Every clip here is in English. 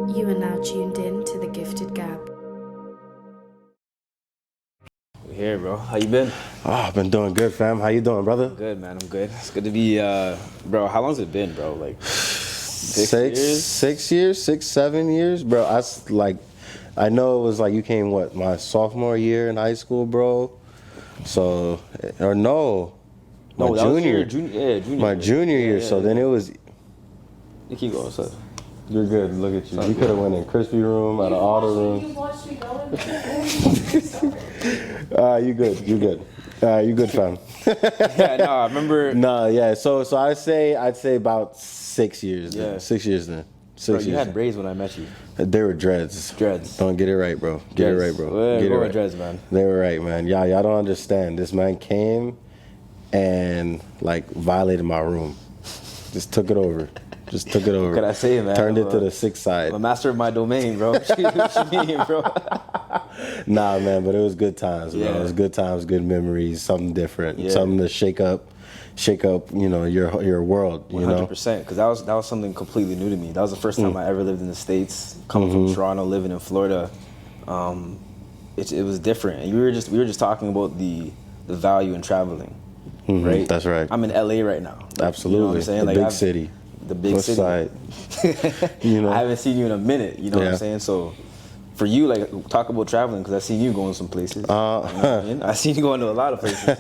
You are now tuned in to the Gifted Gab. We're here, bro. How you been? Oh, I've been doing good, fam. How you doing, brother? Good, man. I'm good. It's good to be, bro. How long's it been, bro? Like 6 years, 7 years, bro. I know it was like you came my sophomore year in high school, bro. So, or no, No, my that was junior, your junior. my junior year. So then it was. You keep going, so. You're good. Look at you. You could have went in crispy room, out of all the rooms. You watched me go You good. You good. You good, fam. Yeah, no, I remember. No, yeah. So I'd say about 6 years. Yeah. Then. 6 years then. Bro, you had braids when I met you. They were dreads. Dreads. Don't get it right, bro. Get it right, bro. Yeah, Get it right. dreads, man. They were right, man. Y'all don't understand. This man came and like violated my room. Just took it over. Just took it over. What could I say, man? Turned it to the sick side. I'm a master of my domain, bro. What you mean, bro? Nah, man, but it was good times, bro. Yeah. It was good times, good memories, something different, Yeah. something to shake up, your world, you know. 100%, because that was something completely new to me. That was the first time I ever lived in the States, coming from Toronto, living in Florida. It was different, and we were just talking about the value in traveling, right? That's right. I'm in LA right now. Absolutely, you know what I'm saying? the Like, big city. The big West city. side. You know. I haven't seen you in a minute. You know what I'm Yeah. saying? So, for you, like, talk about traveling, because I seen you going some places. You know what I mean? I seen you going to a lot of places.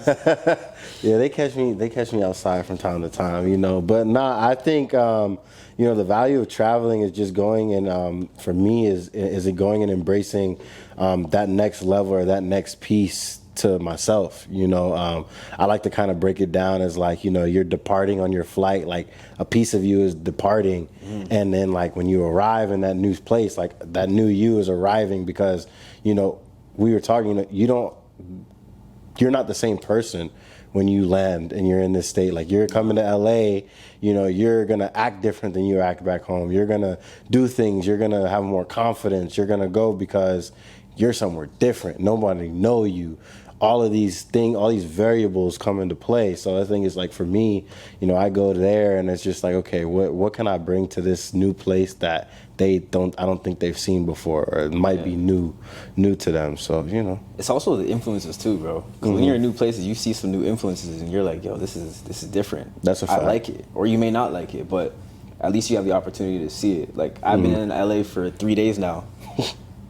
Yeah, they catch me outside from time to time, you know. But I think the value of traveling is just going and for me is it going and embracing that next level or that next piece to myself, you know. I like to kind of break it down as like, you know, you're departing on your flight, like a piece of you is departing, and then like when you arrive in that new place, like that new you is arriving, because, you know, we were talking, you're not the same person when you land and you're in this state. Like, you're coming to LA, you know, you're gonna act different than you act back home. You're gonna do things, you're gonna have more confidence, you're gonna go because you're somewhere different. Nobody know you. All of these things, all these variables come into play. So I think it's like, for me, you know, I go there and it's just like, okay, what can I bring to this new place that I don't think they've seen before, or it might be new to them. So, you know. It's also the influences too, bro. Because when you're in new places, you see some new influences, and you're like, yo, this is different. That's a fact. I like it, or you may not like it, but at least you have the opportunity to see it. Like, I've been in LA for 3 days now.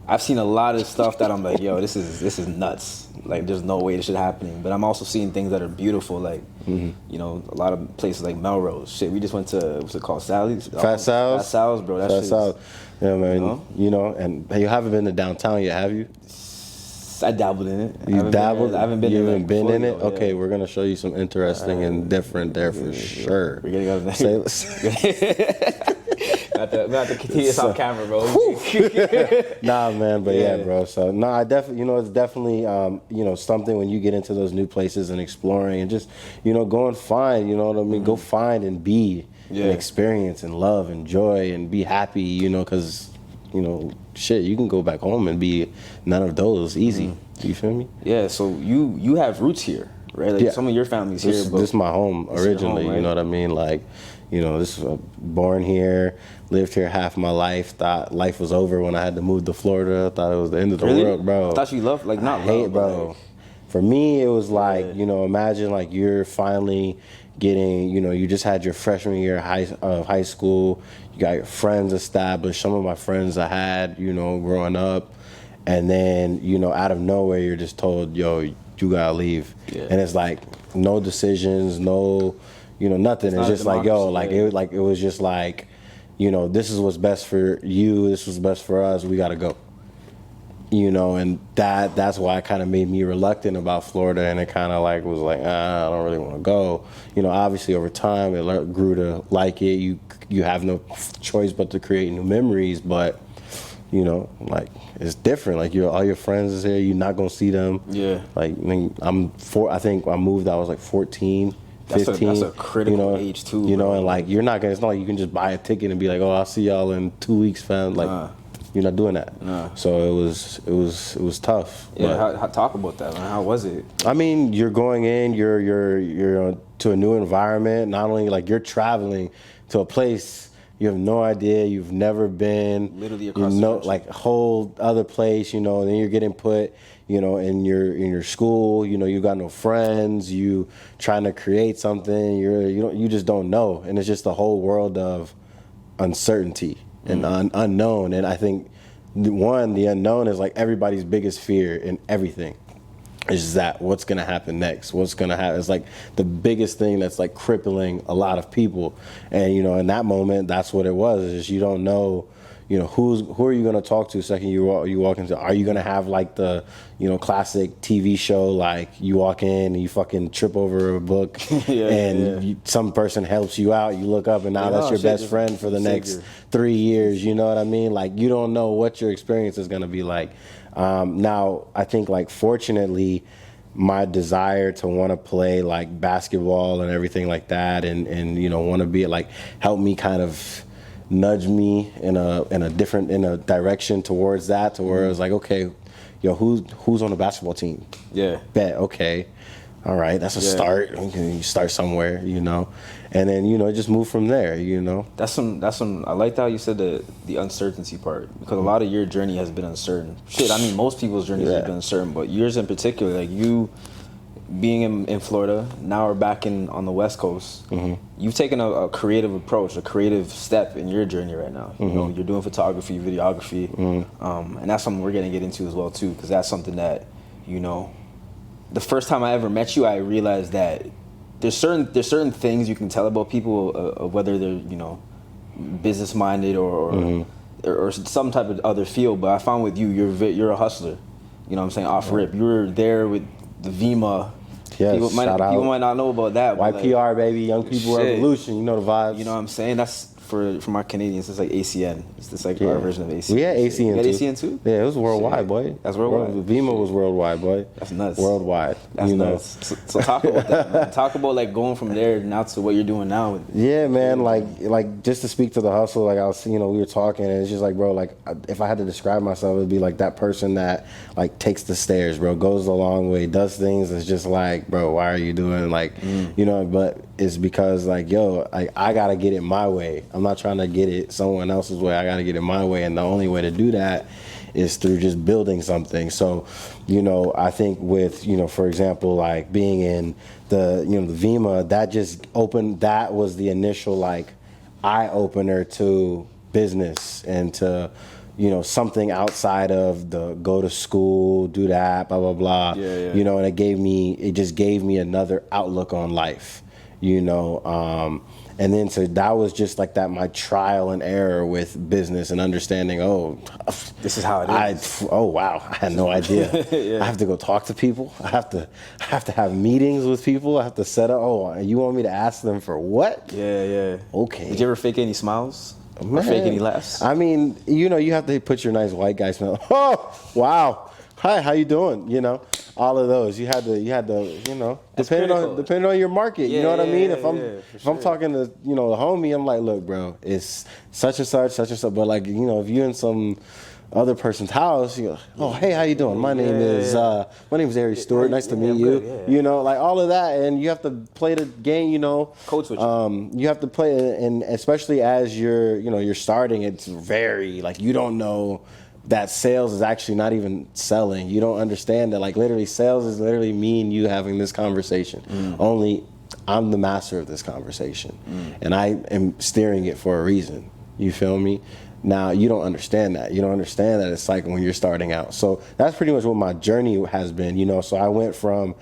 I've seen a lot of stuff that I'm like, yo, this is nuts. Like, there's no way this shit happening. But I'm also seeing things that are beautiful, like, you know, a lot of places like Melrose. Shit, we just went to, what's it called, Sally's? Fat Sal's? Fat Sal's, bro. That Fat shit's, Sal's. Yeah, man. You know, and you haven't been to downtown yet, have you? I dabbled in it. You dabbled? I haven't been You there, haven't like, been before, in it? though, Okay, yeah. we're going to show you some interesting and different there for sure. We're gonna go Say, we have to continue this off camera, bro. nah, man, but yeah, Yeah. bro. So, I definitely, you know, it's definitely, you know, something when you get into those new places and exploring and just, you know, go and find, you know what I mean? Go find and be and experience and love and joy and be happy, you know, because, you know, shit, you can go back home and be none of those easy. You feel me? Yeah, so you have roots here, right? Like, some of your family's here, but This is my home originally, home, right? you know what I mean? Like, you know, this was born here, lived here half my life, thought life was over when I had to move to Florida. Thought it was the end of the Really? world, bro. I thought you loved, like, not I hate, love, but, bro. like, For me, it was like, you know, imagine like you're finally getting, you know, you just had your freshman year of high school, you got your friends established, some of my friends I had, you know, growing up, and then, you know, out of nowhere, you're just told, yo, you gotta leave. Yeah. And it's like, no decisions, no, you know, nothing. It's not a just like, yo, democracy, it was just like, you know, this is what's best for you, this was best for us, we gotta go. You know, and that's why it kind of made me reluctant about Florida, and it kind of like was like, I don't really want to go. You know, obviously over time it grew to like it. You have no choice but to create new memories, but you know, like, it's different. Like, all your friends is here, you're not gonna see them. Yeah. Like, I think I moved, I was like 14. 15, that's a critical you know, age too, you know, bro. and like it's not like you can just buy a ticket and be like, oh, I'll see y'all in 2 weeks, fam. Like, you're not doing that. Nah. So it was tough. Yeah, how talk about that, man. How was it? I mean, you're going in, you're to a new environment. Not only like you're traveling to a place You have no idea. You've never been. Literally across the country. Like a whole other place, and then you're getting put, in your school, you got no friends, you trying to create something, you just don't know. And it's just the whole world of uncertainty and unknown. And I think the unknown is like everybody's biggest fear in everything. It's just that what's gonna happen next? What's gonna happen? It's like the biggest thing that's like crippling a lot of people. And in that moment, that's what it was. Is just you don't know, who are you gonna talk to the second you walk into? Are you gonna have like the classic TV show, like you walk in and you fucking trip over a book some person helps you out, you look up and now that's your best friend for the next 3 years, you know what I mean? Like you don't know what your experience is gonna be like. Now I think like fortunately my desire to want to play like basketball and everything like that and want to be like help me kind of nudge me in a direction towards that, to where it was like, okay, who's on the basketball team? Yeah. Bet, okay. All right, that's a start. You start somewhere, and then just move from there, That's some. I like how you said the uncertainty part, because a lot of your journey has been uncertain. Shit, I mean most people's journeys have been uncertain, but yours in particular, like you being in Florida, now we're back on the West Coast. You've taken a creative approach, a creative step in your journey right now. You're doing photography, videography, and that's something we're gonna get into as well too, because that's something that the first time I ever met you, I realized that there's certain things you can tell about people, whether they're business minded or some type of other field. But I found with you, you're a hustler. You know what I'm saying? Off rip, you were there with the Vima. Yes, people might not know about that. YPR, baby, Young People Revolution. You know the vibes. You know what I'm saying? That's for my Canadians. It's like ACN. It's like our version of ACN. We had ACN you had too. ACN too? Yeah, it was worldwide, boy. That's worldwide. Vima was worldwide, boy. That's nuts. Worldwide. That's nuts. So talk about that, man. Talk about like going from there now to what you're doing now. Yeah, man. Like just to speak to the hustle, like I was, we were talking, and it's just like, bro, like if I had to describe myself, it'd be like that person that like takes the stairs, bro, goes a long way, does things. It's just like, bro, why are you doing like, But it's because like, I gotta get it my way. I'm not trying to get it someone else's way. I gotta get it my way, and the only way to do that is through just building something. So, I think with, for example, like being in the Vima, that was the initial like eye opener to business and to something outside of the go to school, do that, blah blah blah. And it just gave me another outlook on life. And then so that was just like that, my trial and error with business and understanding, this is how it is. Oh wow, I had no idea. I have to go talk to people. I have to have meetings with people. I have to set up. Oh, you want me to ask them for what? Yeah. Okay. Did you ever fake any smiles? Man. Or fake any laughs? I mean, you have to put your nice white guy smile. Oh, wow. Hi, how you doing? All of those. You had to, depending on your market. You know what I mean? If I'm talking to, the homie, I'm like, look, bro, it's such and such. But like, if you in some other person's house, you go, oh, hey, how you doing? My name is Ari Stewart. Nice to meet you. Like all of that, and you have to play the game. Coach with you. You have to play, and especially as you're starting, it's very like you don't know that sales is actually not even selling. You don't understand that like literally sales is literally me and you having this conversation. Only I'm the master of this conversation, and I am steering it for a reason. You feel me? Now, you don't understand that. You don't understand that it's like when you're starting out. So that's pretty much what my journey has been, So I went from,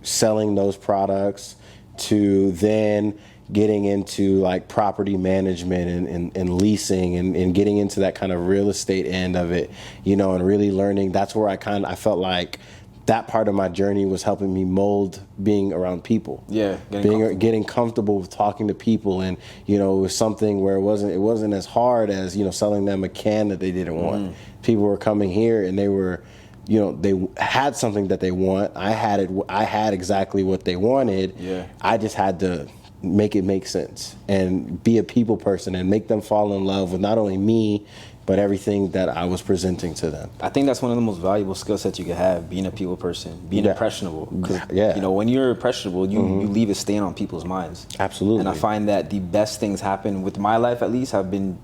selling those products to then getting into like property management and leasing and getting into that kind of real estate end of it, and really learning. That's where I felt like that part of my journey was helping me mold being around people. Yeah, getting comfortable with talking to people, and it was something where it wasn't as hard as selling them a can that they didn't want. People were coming here and they were, they had something that they want. I had exactly what they wanted. Yeah, I just had to make it make sense and be a people person and make them fall in love with not only me but everything that I was presenting to them. I think that's one of the most valuable skill sets you could have, being a people person, being impressionable. 'Cause, Yeah. you know, when you're impressionable, you leave a stain on people's minds. Absolutely. And I find that the best things happen, with my life at least, have been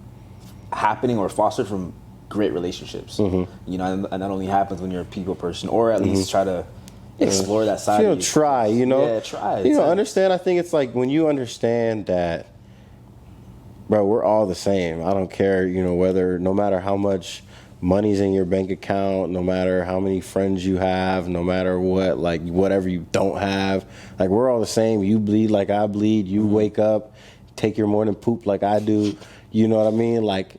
happening or fostered from great relationships. You know, and that only happens when you're a people person, or at least try to explore that side of you. Try, you know. Yeah, try. Understand, I think it's like when you understand that, bro, we're all the same. I don't care, no matter how much money's in your bank account, no matter how many friends you have, no matter what, like whatever you don't have, like we're all the same. You bleed like I bleed. You wake up, take your morning poop like I do. You know what I mean? Like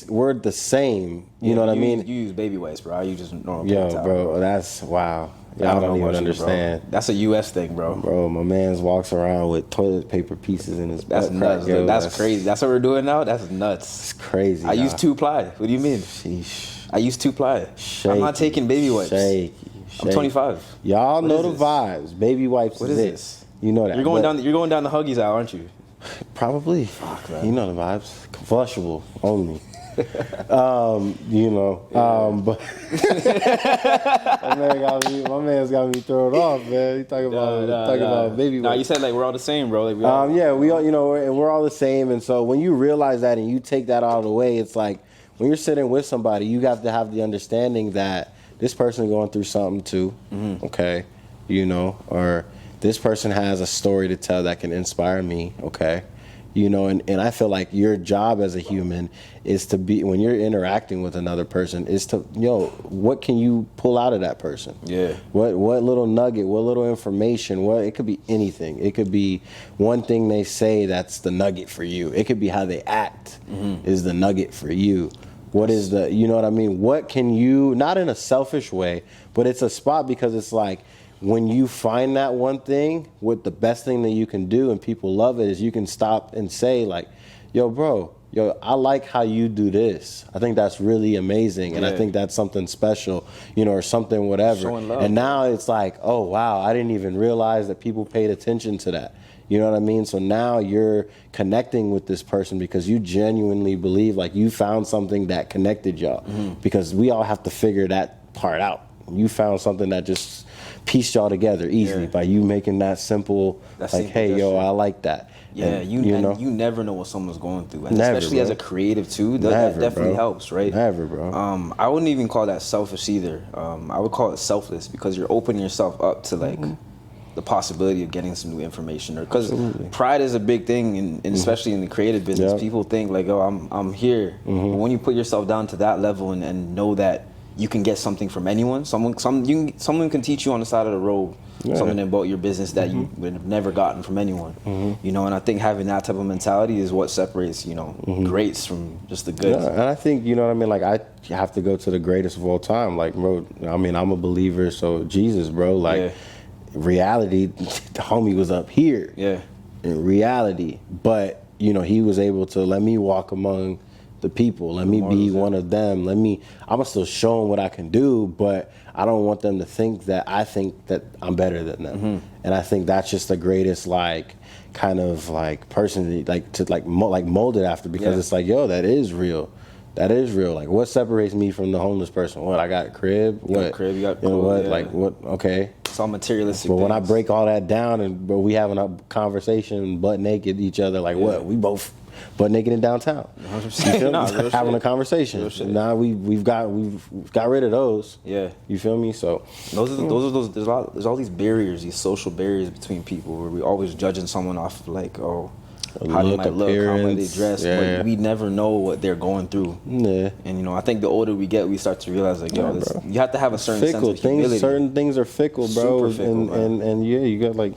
we're the same. You know what I mean? You use baby wipes, bro. I use just normal Yo, paper towel, bro, that's wow. Yeah, I don't even know understand. Bro. That's a U.S. thing, bro. Bro, my man's walks around with toilet paper pieces in his That's butt nuts. crack, yo. That's crazy. That's what we're doing now? That's nuts. It's crazy. I use 2-ply. What do you mean? Sheesh. I use 2-ply. Shaky, I'm not taking baby wipes. Shaky. I'm 25. Y'all What know is the this? vibes. Baby wipes What is is it. this? You know that. You're going down the Huggies aisle, aren't you? Probably. Fuck, man. You know the vibes. Flushable only. But my man's got me thrown off, man. You talking about baby Nah, wipes. you said like we're all the same, bro. Like, we Yeah, we all, we're all the same. And so when you realize that and you take that out of the way, it's like when you're sitting with somebody, you have to have the understanding that this person is going through something too, okay? Or this person has a story to tell that can inspire me, okay? And I feel like your job as a human is to be, when you're interacting with another person, is to, what can you pull out of that person? Yeah. What little nugget, what little information, it could be anything. It could be one thing they say that's the nugget for you. It could be how they act is the nugget for you. What is you know what I mean? What can you, not in a selfish way, but it's a spot because it's like, when you find that one thing, what the best thing that you can do and people love it is you can stop and say like, yo, bro, I like how you do this. I think that's really amazing. And I think that's something special, or something, whatever. Showing love. And now it's like, oh, wow, I didn't even realize that people paid attention to that. You know what I mean? So now you're connecting with this person because you genuinely believe like you found something that connected y'all. Because we all have to figure that part out. You found something that just pieced y'all together easily by you making that simple, hey, yo, I like that. Yeah, and, you never know what someone's going through, and Never, especially bro. as a creative too. That definitely helps, right? Never, bro. I wouldn't even call that selfish either. I would call it selfless because you're opening yourself up to like the possibility of getting some new information, or because pride is a big thing, and especially in the creative business, people think like, oh, I'm here. But when you put yourself down to that level and know that you can get something from anyone. Someone can teach you on the side of the road something about your business that you would have never gotten from anyone. And I think having that type of mentality is what separates, greats from just the goods. Yeah, and I think, you know what I mean? Like, I have to go to the greatest of all time. Like, bro, I mean, I'm a believer, so Jesus, bro. Like, reality, the homie was up here. Yeah. In reality. But, he was able to let me walk among the people. Let me be one of them. I'm still show them what I can do, but I don't want them to think that I think that I'm better than them. And I think that's just the greatest, like, kind of like person to mold it after, because it's like, yo, that is real. That is real. Like, what separates me from the homeless person? What, I got a crib? You got a crib, you got know clothes, what? yeah. Like, what? Okay. It's all materialistic. But when I things. break all that down but we having a conversation butt naked each other, like what? We both butt naked in downtown. 100%. You feel Nah, me? real Having shit. a conversation. Real shit. Now we've got rid of those. Yeah. You feel me? So those there's all these barriers, these social barriers between people, where we always judging someone off like, oh, how they might look, how might they dress, but we never know what they're going through. Yeah. And I think the older we get, we start to realize like, yo, you have to have a certain sense of humility. Certain things are fickle, bro. Super fickle, and yeah, you got like,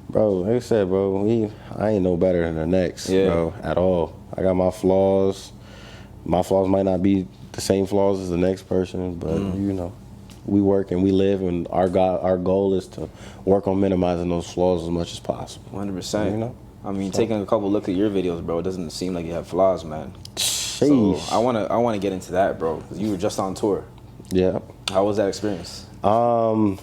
bro, like I said, bro, I ain't no better than the next, bro, at all. I got my flaws. My flaws might not be the same flaws as the next person, but we work and we live, and our goal is to work on minimizing those flaws as much as possible. 100%. I mean, taking a couple look at your videos, bro, it doesn't seem like you have flaws, man. Sheesh. So I wanna get into that, bro, because you were just on tour. Yeah. How was that experience? Yeah,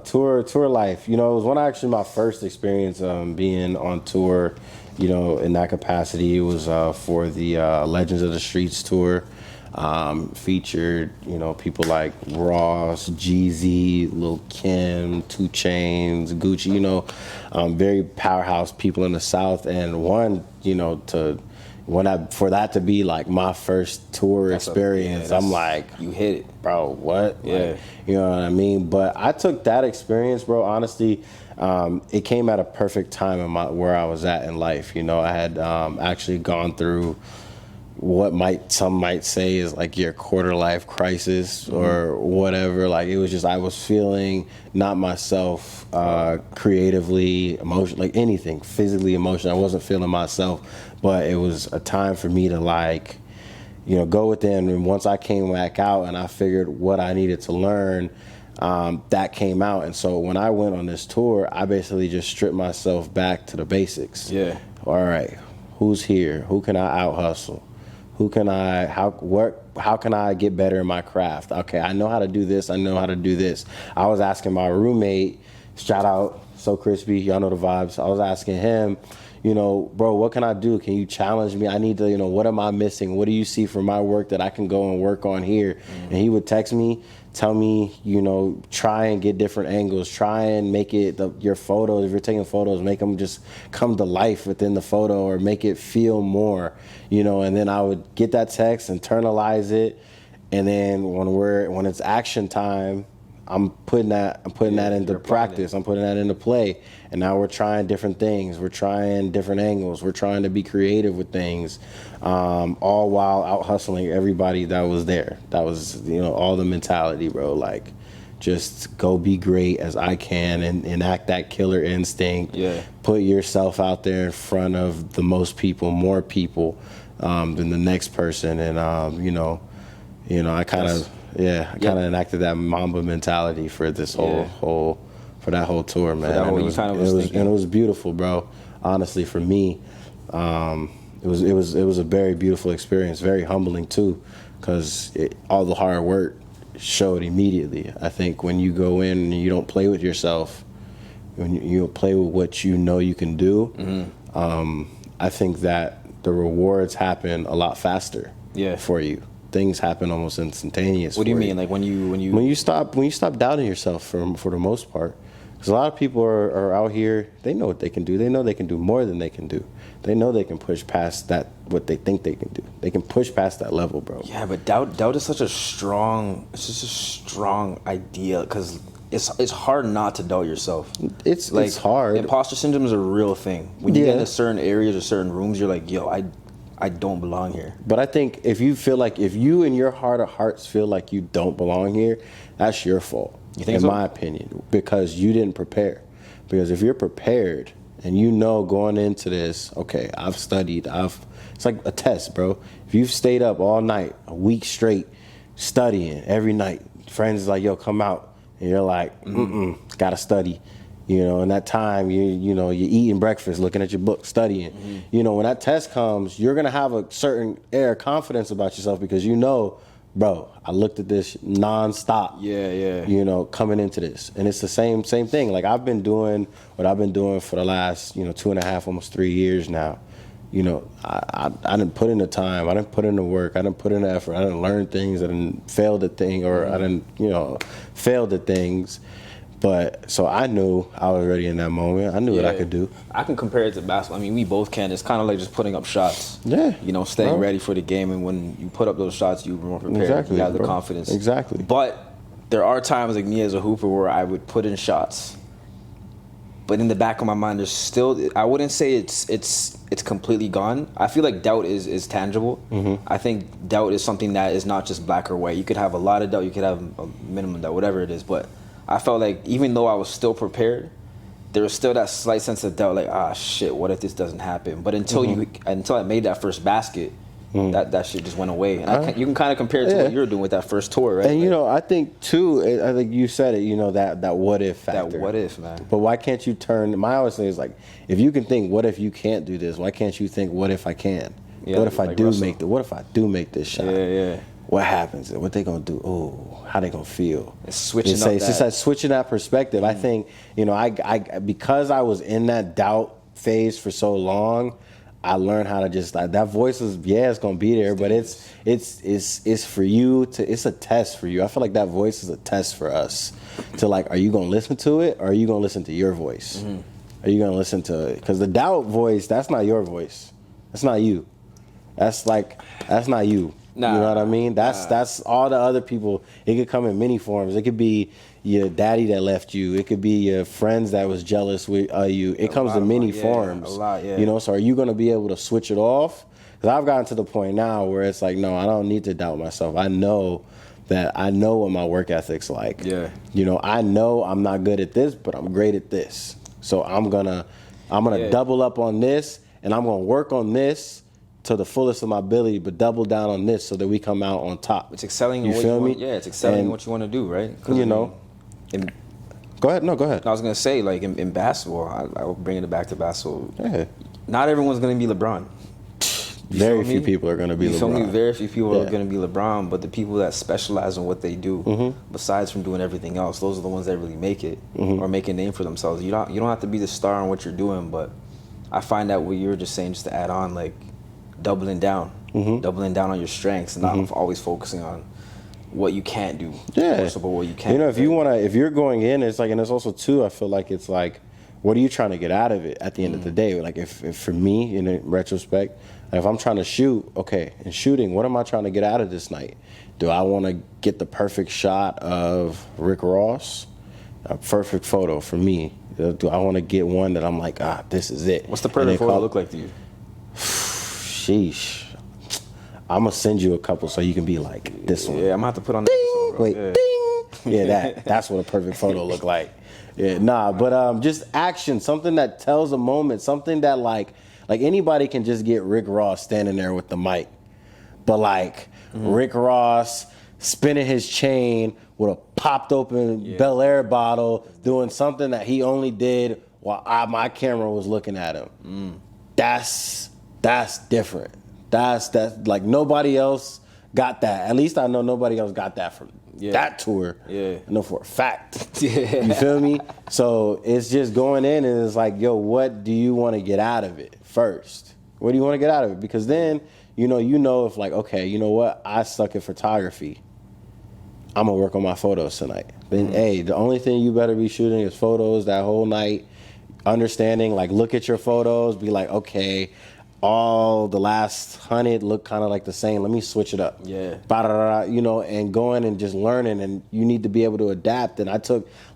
tour life. It was actually my first experience being on tour you know, in that capacity. It was for the Legends of the Streets tour. Featured, you know, people like Ross, Jeezy, Lil Kim, 2 Chainz, Gucci, you know, very powerhouse people in the South. And one, you know, for that to be like my first tour experience, I'm like, you hit it, bro. What? Yeah, like, you know what I mean. But I took that experience, bro. Honestly, it came at a perfect time in where I was at in life. You know, I had actually gone through what some might say is like your quarter life crisis or whatever. Like, it was just, I was feeling not myself, creatively, emotionally, like anything, physically, emotionally. I wasn't feeling myself, but it was a time for me to, like, you know, go within. And once I came back out and I figured what I needed to learn, that came out. And so when I went on this tour, I basically just stripped myself back to the basics. Yeah. All right, who's here? Who can I out hustle? How can I get better in my craft? Okay, I know how to do this. I know how to do this. I was asking my roommate, shout out, So Crispy, y'all know the vibes. I was asking him, you know, bro, what can I do? Can you challenge me? I need to, you know, what am I missing? What do you see from my work that I can go and work on here? And he would text me, tell me, you know, try and get different angles, try and make it your photos, if you're taking photos, make them just come to life within the photo or make it feel more, you know. And then I would get that text, internalize it, and then when it's action time, I'm putting that into practice. I'm putting that into play. And now we're trying different things. We're trying different angles. We're trying to be creative with things, all while out hustling everybody that was there. That was, you know, all the mentality, bro. Like, just go be great as I can and enact that killer instinct. Yeah. Put yourself out there in front of the most people, more people than the next person. And, you know, I kind of... Yeah, I kind of enacted that Mamba mentality for this whole tour, man. And it was beautiful, bro. Honestly, for me, it was a very beautiful experience, very humbling too, because all the hard work showed immediately. I think when you go in and you don't play with yourself, when you play with what you know you can do, I think that the rewards happen a lot faster for you. Things happen almost instantaneous. What do you mean? Like when you stop doubting yourself for the most part, because a lot of people are out here. They know what they can do. They know they can do more than they can do. They know they can push past that what they think they can do. They can push past that level, bro. Yeah, but doubt is such a strong. It's just a strong idea because it's hard not to doubt yourself. It's hard. Imposter syndrome is a real thing. When you get into certain areas or certain rooms, you're like, yo, I don't belong here. But I think if you in your heart of hearts feel like you don't belong here, that's your fault. You think in my opinion, because you didn't prepare. Because if you're prepared and you know going into this, okay, I've studied, it's like a test, bro. If you've stayed up all night, a week straight, studying every night, friends is like, yo, come out. And you're like, gotta study. You know, in that time, you're eating breakfast, looking at your book, studying. You know, when that test comes, you're going to have a certain air of confidence about yourself because you know, bro, I looked at this nonstop. Yeah. You know, coming into this. And it's the same thing. Like, I've been doing what I've been doing for the last, 2.5, almost 3 years now. You know, I didn't put in the time. I didn't put in the work. I didn't put in the effort. I didn't learn things. I didn't fail at things, or I didn't, failed at things. But so I knew I was ready in that moment. I knew what I could do. I can compare it to basketball. I mean, we both can. It's kind of like just putting up shots. Yeah. Staying ready for the game. And when you put up those shots, you're more prepared. Exactly, you have the confidence. Exactly. But there are times, like me as a hooper, where I would put in shots. But in the back of my mind, there's still, I wouldn't say it's completely gone. I feel like doubt is tangible. I think doubt is something that is not just black or white. You could have a lot of doubt. You could have a minimum doubt, whatever it is. But I felt like even though I was still prepared, there was still that slight sense of doubt, like, shit, what if this doesn't happen? But until I made that first basket, that shit just went away. And you can kind of compare it to what you were doing with that first tour, right? And I think too, I think you said it, that what if factor. That what if, man. But why can't you turn? My always thing is like, if you can think, what if you can't do this? Why can't you think, what if I can? Yeah, what if I do Russell. what if I do make this shot? Yeah. What happens? What they gonna do? Oh, how they gonna feel? It's switching It's just like switching that perspective. I think, I because I was in that doubt phase for so long, I learned how to just like that voice is it's gonna be there, but it's for you to it's a test for you. I feel like that voice is a test for us to like, are you gonna listen to it or are you gonna listen to your voice? Mm-hmm. Are you gonna listen to it? Because the doubt voice, that's not your voice. That's not you. That's not you. Nah, you know what I mean? That's all the other people. It could come in many forms. It could be your daddy that left you. It could be your friends that was jealous with you. It comes in many forms. A lot, yeah. You know, so are you going to be able to switch it off? Because I've gotten to the point now where it's like, no, I don't need to doubt myself. I know what my work ethic's like. Yeah. You know, I know I'm not good at this, but I'm great at this. So I'm gonna double up on this, and I'm gonna work on this to the fullest of my ability, but double down on this so that we come out on top. It's excelling you in what feel you me? want. Yeah, it's excelling in what you want to do, right? You know. Go ahead. No, go ahead. I was gonna say, like in basketball, I'll bring it back to basketball. Yeah. Not everyone's gonna be LeBron. Very few people are gonna be LeBron. You feel me? Very few people are gonna be LeBron, but the people that specialize in what they do, besides from doing everything else, those are the ones that really make it or make a name for themselves. You don't have to be the star in what you're doing, but I find that what you were just saying, just to add on, like doubling down on your strengths, and not always focusing on what you can't do. Yeah. But what you can. You know, if you're going in, it's like, and it's also too, I feel like it's like, what are you trying to get out of it at the end of the day? Like if for me, in retrospect, if I'm trying to shoot, okay, in shooting, what am I trying to get out of this night? Do I want to get the perfect shot of Rick Ross? A perfect photo for me. Do I want to get one that I'm like, this is it? What's the perfect photo look like to you? Sheesh. I'm going to send you a couple so you can be like, this one. Yeah, I'm going to have to put on that episode, bro. Ding! Yeah, that's what a perfect photo look like. Yeah, but just action, something that tells a moment, something that like anybody can just get Rick Ross standing there with the mic. But like Rick Ross spinning his chain with a popped open Bel Air bottle, doing something that he only did while my camera was looking at him. That's different. That's like nobody else got that. At least I know nobody else got that from that tour. Yeah. I know for a fact. You feel me? So it's just going in and it's like, yo, what do you want to get out of it first? What do you want to get out of it? Because then, you know if like, okay, you know what? I suck at photography. I'm going to work on my photos tonight. Then, hey, the only thing you better be shooting is photos that whole night. Understanding, like, look at your photos, be like, okay, all the last 100 look kind of like the same. Let me switch it up. Yeah. And going and just learning, and you need to be able to adapt. And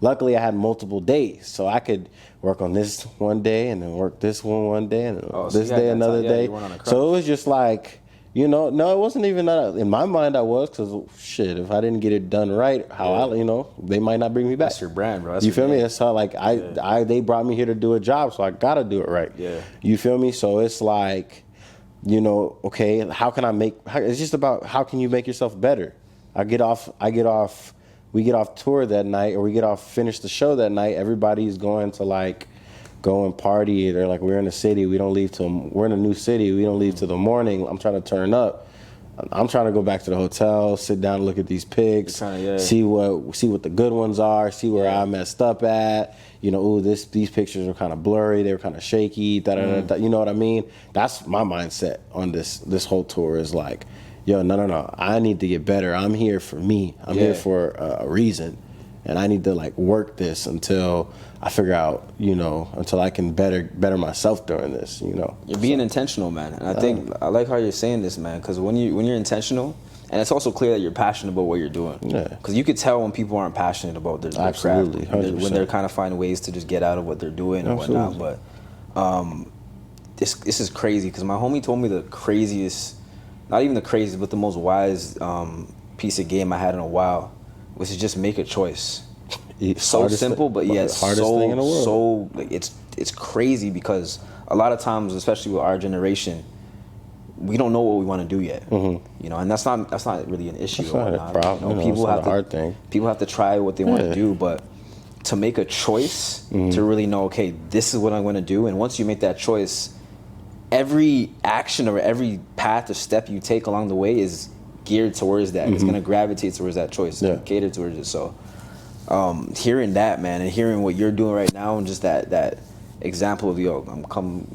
luckily I had multiple days, so I could work on this one day and then work this one day and this day another day. So it was just like, no, it wasn't even that. In my mind, I was, because shit, if I didn't get it done right, they might not bring me back. That's your brand, bro. You feel me? That's how, like, they brought me here to do a job, so I gotta do it right. Yeah. You feel me? So it's like, okay, it's just about how can you make yourself better? We get off tour that night, or finish the show that night. Everybody's going to like go and party. They're like, we're in the city. We're in a new city. We don't leave till the morning. I'm trying to turn up. I'm trying to go back to the hotel, sit down and look at these pics, see what the good ones are, see where I messed up at. These pictures are kind of blurry. They were kind of shaky. You know what I mean? That's my mindset on this whole tour is like, yo, no. I need to get better. I'm here for me. I'm here for a reason. And I need to like work this until I figure out, until I can better myself during this, You're being intentional, man. And I think I like how you're saying this, man, because when you're intentional, and it's also clear that you're passionate about what you're doing. Yeah. Because you could tell when people aren't passionate about their craft. Absolutely, when they're kind of finding ways to just get out of what they're doing and whatnot. But this is crazy, because my homie told me the craziest, not even the craziest, but the most wise piece of game I had in a while, was to just make a choice. So simple, but it's hardest thing in the world. So like it's crazy, because a lot of times, especially with our generation, we don't know what we want to do yet. And that's not really an issue. That's not a problem. People have a hard thing. People have to try what they want to do, but to make a choice, to really know, okay, this is what I'm going to do, and once you make that choice, every action or every path or step you take along the way is geared towards that. It's going to gravitate towards that choice, cater towards it. So hearing that, man, and hearing what you're doing right now, and just that example of, yo,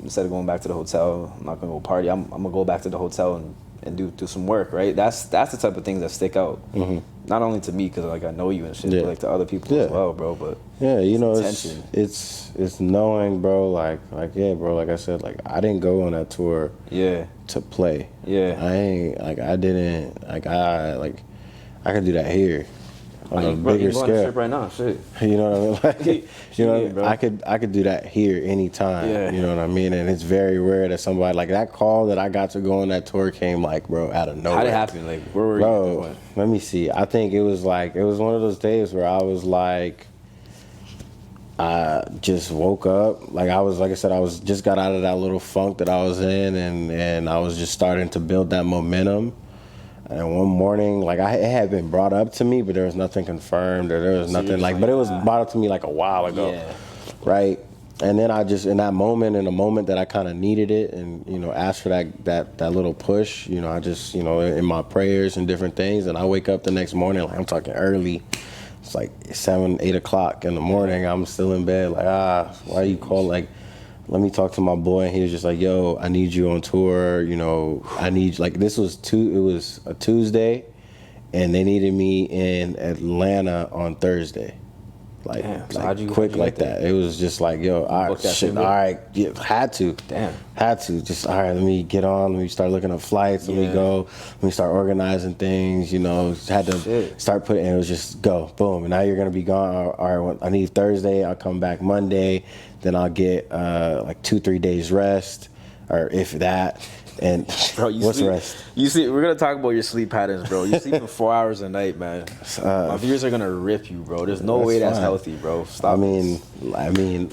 instead of going back to the hotel, I'm not gonna go party. I'm gonna go back to the hotel and do some work, right? That's the type of things that stick out. Not only to me, because like I know you and shit, but like to other people as well, bro. But you know, it's knowing, bro. Like yeah, bro. Like I said, like I didn't go on that tour, to play. I ain't like I didn't like I could do that here on a bigger scale. On a trip right now, shit. You know what I mean? Like, you know, bro. I could do that here anytime. You know what I mean? And it's very rare that somebody like that call that I got to go on that tour came like, bro, out of nowhere. How did it happen? Like, where were you? Bro, let me see. I think it was one of those days where I was like, I just woke up. Like I said, I was just got out of that little funk that I was in, and I was just starting to build that momentum. And one morning, like it had been brought up to me, but there was nothing confirmed, or there was nothing like, but it was brought up to me like a while ago, right? And then I just, in a moment that I kind of needed it, and you know, asked for that little push. You know, I just, you know, in my prayers and different things, and I wake up the next morning, like I'm talking early. It's like 7, 8 o'clock in the morning. I'm still in bed, like why you call? Like, let me talk to my boy. And he was just like, yo, I need you on tour. You know, I need, like, it was a Tuesday, and they needed me in Atlanta on Thursday. Like, damn, so like quick like that. It was just like, yo, all right, shit, all right, yeah, had to. Just, all right, let me get on, let me start looking up flights, let me go, let me start organizing things, you know, had to start putting, and it was just go, boom, and now you're going to be gone, all right, I need Thursday, I'll come back Monday, then I'll get like 2-3 days rest, or if that. And bro, what's rest? You see, we're gonna talk about your sleep patterns, bro. You sleep for 4 hours a night, man. My viewers are gonna rip you, bro. There's no way that's healthy, bro. Stop. I mean,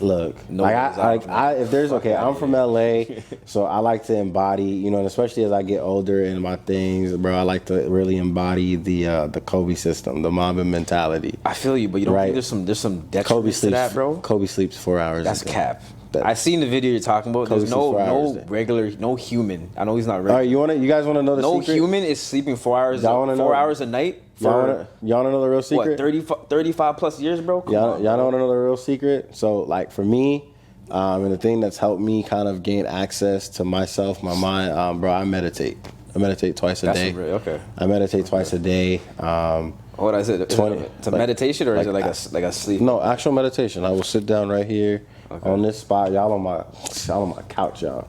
look. No, if there's I'm from LA, so I like to embody, you know, and especially as I get older in my things, bro. I like to really embody the Kobe system, the Mamba mentality. I feel you, but you don't think there's some detriment to that, bro? Kobe sleeps 4 hours. That's cap. I seen the video you're talking about. There's no human. I know he's not regular. All right, you guys want to know the secret? No human is sleeping 4 hours. 4 hours a night. Y'all want to know the real secret? What, 35 plus years, bro? Y'all want to know the real secret? So, like for me, and the thing that's helped me kind of gain access to myself, my mind, bro, I meditate. I meditate twice a day. Okay. I meditate twice a day. What is it? It's a meditation, or is it like a sleep? No, actual meditation. I will sit down right here on this spot. Y'all on my couch, y'all.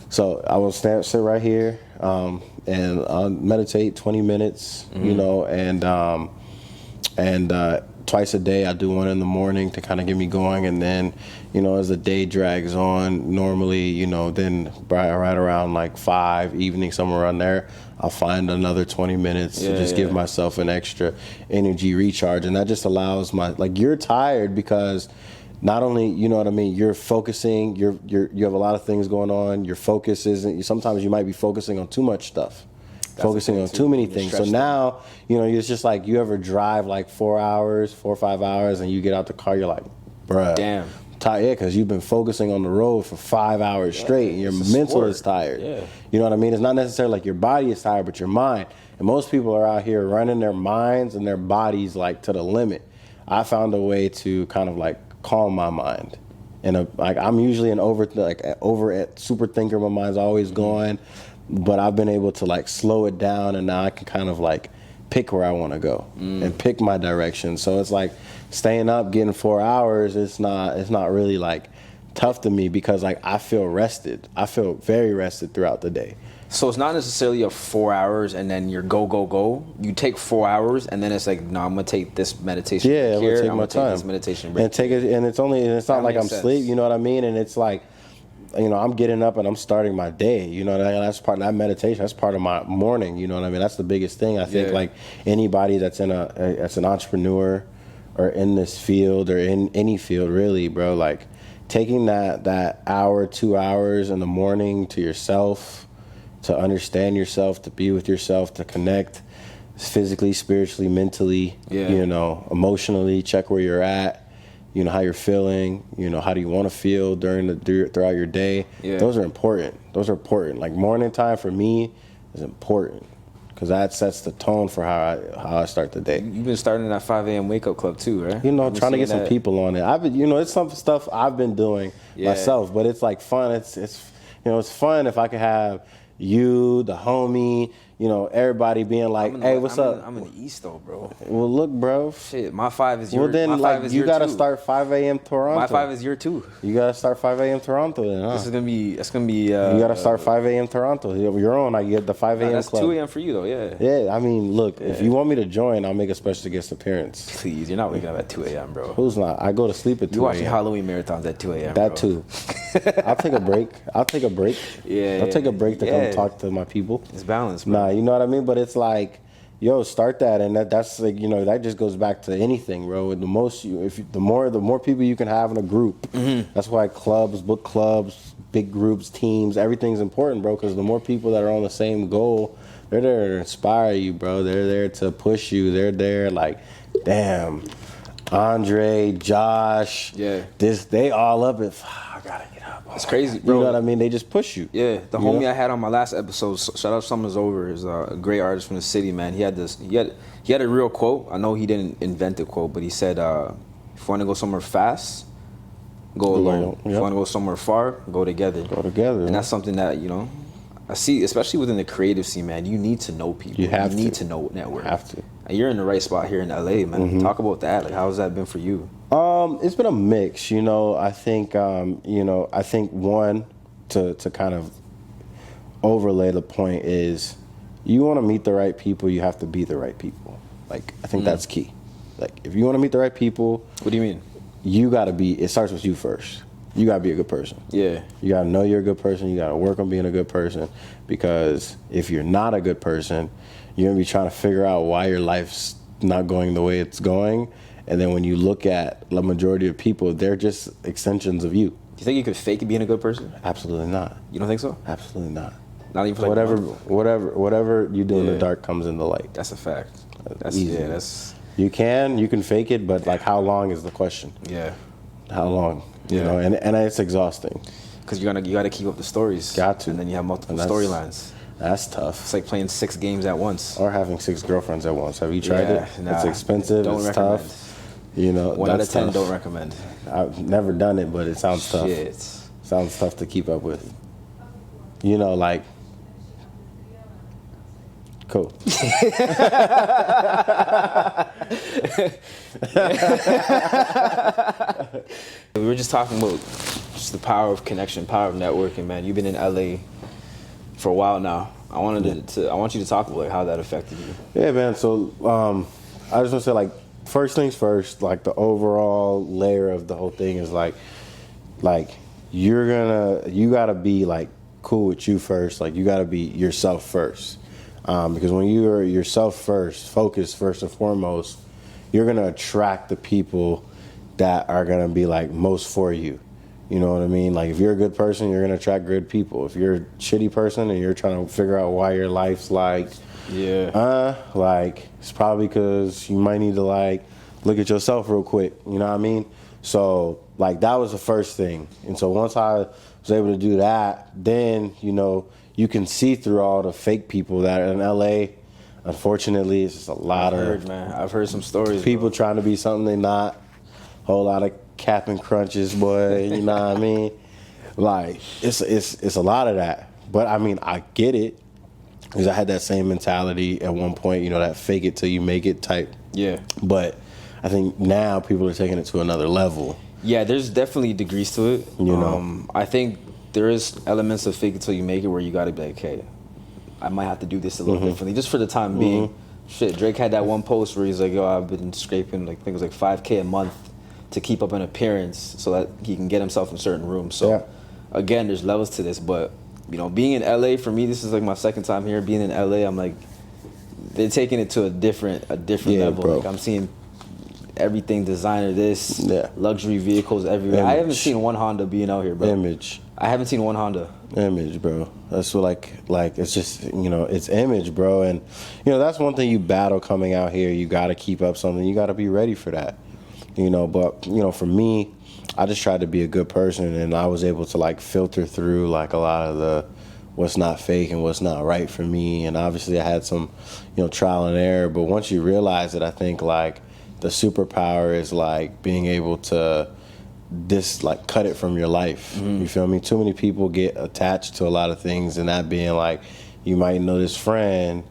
So I will sit right here and I'll meditate 20 minutes, you know, and twice a day I do one in the morning to kind of get me going, and then, you know, as the day drags on, normally, you know, then right around like 5 evening, somewhere around there, I'll find another 20 minutes to just give myself an extra energy recharge, and that just allows you're tired because not only, you know what I mean, you're focusing, you have a lot of things going on, your focus isn't, sometimes you might be focusing on too much stuff. Focusing on too many things. So now, you know, it's just like you ever drive like 4 or 5 hours and you get out the car, you're like, bruh. Damn. Tired, because you've been focusing on the road for 5 hours straight, and your mental is tired. You know what I mean? It's not necessarily like your body is tired, but your mind. And most people are out here running their minds and their bodies like to the limit. I found a way to kind of like calm my mind. And I'm usually an over super thinker. My mind's always going. But I've been able to like slow it down, and now I can kind of like pick where I want to go and pick my direction. So it's like staying up, getting 4 hours. It's not really like tough to me because like I feel rested. I feel very rested throughout the day. So it's not necessarily a 4 hours and then you're go. You take 4 hours and then it's like, no, I'm gonna take this meditation. Yeah, I'm gonna take my time. Take this meditation break. And take it, and it's not like I'm asleep. You know what I mean? And it's like, you know, I'm getting up and I'm starting my day. You know, that's part of that meditation. That's part of my morning. You know what I mean? That's the biggest thing. I think like anybody that's that's an entrepreneur or in this field or in any field, really, bro. Like taking that hour, 2 hours in the morning to yourself, to understand yourself, to be with yourself, to connect physically, spiritually, mentally. You know, emotionally. Check where you're at. You know, how you're feeling, you know, how do you want to feel throughout your day. Those are important. Like morning time for me is important. because that sets the tone for how I start the day. You've been starting that 5 a.m. wake up club too, right? You know, I've been trying to seeing get some that. people on it. I've been, you know, it's some stuff I've been doing myself, but it's like fun. It's you know, it's fun if I could have you, the homie, you know, everybody being like, hey, what's up? I'm in the East though, bro. Well, look, bro. Shit, my 5 is your. Well, then, my 5 like, is you your got to 2. start 5 a.m. Toronto. My 5 is your 2. You got to start 5 a.m. Toronto then, huh? This is gonna be. It's gonna be. You got to start 5 a.m. Toronto. Your own, I get the 5 a.m. That's club. 2 a.m. for you though, yeah. Yeah, I mean, look, if you want me to join, I'll make a special guest appearance. Please, you're not waking up at 2 a.m., bro. Who's not? I go to sleep at 2 You watching a.m. Halloween marathons at 2 a.m. That bro. too. I'll take a break. I'll take a break to come talk to my people. It's balanced, bro. Nah, you know what I mean? But it's like, yo, start that, and that's like, you know, that just goes back to anything, bro. The more people you can have in a group, that's why clubs, book clubs, big groups, teams, everything's important, bro. Because the more people that are on the same goal, they're there to inspire you, bro. They're there to push you. They're there like, damn, Andre, Josh, they all up at. I gotta get up. It's crazy, bro. You know what I mean? They just push you. Yeah, the homie I had on my last episode, shout out Summers Over, is a great artist from the city, man. He had a real quote. I know he didn't invent the quote, but he said, if you want to go somewhere fast, go alone. If you want to go somewhere far, go together. Go together. And that's something that, you know, I see, especially within the creative scene, man. You need to know people. You need to know network. You have to. And you're in the right spot here in LA, man. Talk about that. Like, how's that been for you? It's been a mix, you know. I think, one, to kind of overlay the point is, you want to meet the right people, you have to be the right people. Like, I think that's key. Like, if you want to meet the right people, What do you mean? it starts with you first. You got to be a good person. Yeah. You got to know you're a good person. You got to work on being a good person, because if you're not a good person, you're going to be trying to figure out why your life's not going the way it's going. And then when you look at the majority of people, they're just extensions of you. Do you think you could fake being a good person? Absolutely not. You don't think so? Absolutely not. Not even for like Whatever you do in the dark comes in the light. That's a fact. That's easy. Yeah, that's You can fake it, but like, how long is the question? yeah. How long? You Yeah. know, and it's exhausting. Because you gotta keep up the stories. Got to. And then you have multiple And that's- storylines. That's tough. It's like playing 6 games at once. Or having 6 girlfriends at once. Have you tried Yeah, it? nah, It's expensive. don't It's recommend. tough. You know, 1 out of 10 tough. don't recommend. I've never done it, but it sounds tough. Shit. Sounds tough to keep up with. You know, like, cool. We were just talking about just the power of connection, power of networking, man. You've been in LA for a while now. I want you to talk about like, how that affected you. Yeah, man. So I just want to say, like, first things first, like, the overall layer of the whole thing is like you gotta be like cool with you first. Like, you gotta be yourself first. Because when you are yourself first, focused first and foremost, you're gonna attract the people that are gonna be like most for you. You know what I mean? Like, if you're a good person, you're gonna attract good people. If you're a shitty person and you're trying to figure out why your life's like, like, it's probably because you might need to like look at yourself real quick. You know what I mean? So, like, that was the first thing. And so once I was able to do that, then, you know, you can see through all the fake people that are in LA. Unfortunately, it's just a lot I've heard some stories. people bro. trying to be something they're not. Whole lot of cap and crunches, boy. You know what I mean? Like, it's a lot of that. But I mean, I get it, because I had that same mentality at one point. You know, that fake it till you make it type. Yeah. But I think now people are taking it to another level. Yeah, there's definitely degrees to it. You know. I think there is elements of fake it till you make it where you gotta be like, hey, I might have to do this a little differently, just for the time being. Shit, Drake had that one post where he's like, yo, I've been scraping, like, I think it was like $5K a month to keep up an appearance so that he can get himself in certain rooms. So, again, there's levels to this, but, you know, being in LA, for me, this is like my second time here. Being in LA, I'm like, they're taking it to a different level. Bro. Like, I'm seeing everything designer, luxury vehicles everywhere. Image. I haven't seen one Honda being out here, bro. Image. I haven't seen one Honda. Image, bro. That's what, like it's just, you know, it's image, bro. And, you know, that's one thing you battle coming out here. You got to keep up something. You got to be ready for that, you know. But, you know, for me, I just tried to be a good person, and I was able to, like, filter through, like, a lot of the what's not fake and what's not right for me. And obviously I had some, trial and error. But once you realize it, I think like the superpower is like being able to cut it from your life. You feel me? Too many people get attached to a lot of things, and that being like, you might know this friend,